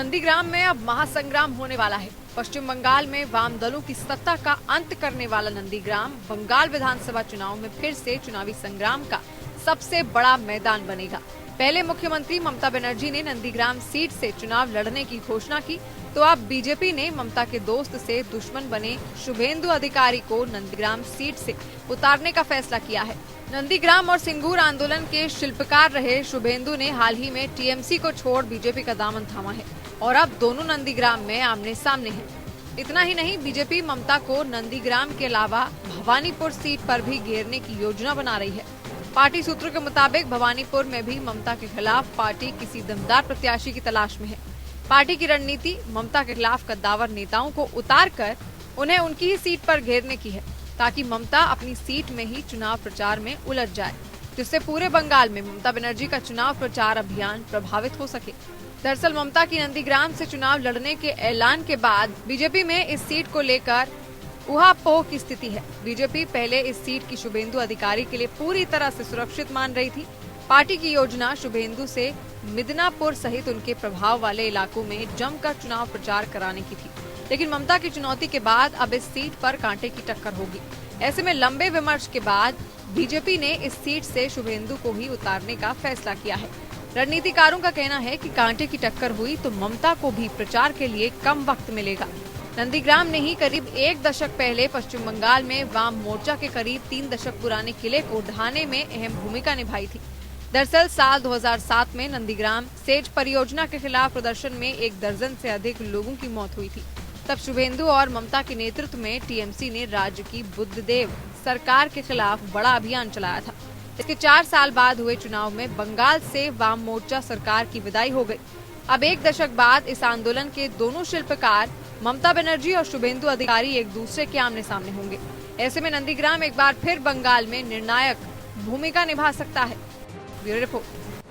नंदीग्राम में अब महासंग्राम होने वाला है। पश्चिम बंगाल में वाम दलों की सत्ता का अंत करने वाला नंदीग्राम बंगाल विधानसभा चुनाव में फिर से चुनावी संग्राम का सबसे बड़ा मैदान बनेगा। पहले मुख्यमंत्री ममता बनर्जी ने नंदीग्राम सीट से चुनाव लड़ने की घोषणा की, तो अब बीजेपी ने ममता के दोस्त से दुश्मन बने शुभेंदु अधिकारी को नंदीग्राम सीट से उतारने का फैसला किया है। नंदीग्राम और सिंगूर आंदोलन के शिल्पकार रहे शुभेंदु ने हाल ही में टीएमसी को छोड़ बीजेपी का दामन थामा है और अब दोनों नंदीग्राम में आमने सामने हैं। इतना ही नहीं, बीजेपी ममता को नंदीग्राम के अलावा भवानीपुर सीट पर भी घेरने की योजना बना रही है। पार्टी सूत्रों के मुताबिक भवानीपुर में भी ममता के खिलाफ पार्टी किसी दमदार प्रत्याशी की तलाश में है। पार्टी की रणनीति ममता के खिलाफ कद्दावर नेताओं को उतारकर उन्हें उनकी ही सीट पर घेरने की है, ताकि ममता अपनी सीट में ही चुनाव प्रचार में उलझ जाए, जिससे पूरे बंगाल में ममता बनर्जी का चुनाव प्रचार अभियान प्रभावित हो सके। दरअसल ममता की नंदीग्राम से चुनाव लड़ने के ऐलान के बाद बीजेपी में इस सीट को लेकर ऊहापोह की स्थिति है। बीजेपी पहले इस सीट की शुभेंदु अधिकारी के लिए पूरी तरह से सुरक्षित मान रही थी। पार्टी की योजना शुभेंदु से मिदनापुर सहित उनके प्रभाव वाले इलाकों में जमकर चुनाव प्रचार कराने की थी, लेकिन ममता की चुनौती के बाद अब इस सीट पर कांटे की टक्कर होगी। ऐसे में लंबे विमर्श के बाद बीजेपी ने इस सीट से शुभेंदु को ही उतारने का फैसला किया है। रणनीतिकारों का कहना है कि कांटे की टक्कर हुई तो ममता को भी प्रचार के लिए कम वक्त मिलेगा। नंदीग्राम ने ही करीब एक दशक पहले पश्चिम बंगाल में वाम मोर्चा के करीब 3 दशक पुराने किले को ढहाने में अहम भूमिका निभाई थी। दरअसल साल 2007 में नंदीग्राम सेज परियोजना के खिलाफ प्रदर्शन में 1 दर्जन से अधिक लोगों की मौत हुई थी। तब शुभेंदु और ममता के नेतृत्व में टीएमसी ने राज्य की बुद्धदेव सरकार के खिलाफ बड़ा अभियान चलाया था। इसके 4 साल बाद हुए चुनाव में बंगाल से वाम मोर्चा सरकार की विदाई हो गई। अब 1 दशक बाद इस आंदोलन के दोनों शिल्पकार ममता बनर्जी और शुभेंदु अधिकारी एक दूसरे के आमने सामने होंगे। ऐसे में नंदीग्राम एक बार फिर बंगाल में निर्णायक भूमिका निभा सकता है। Bureau report.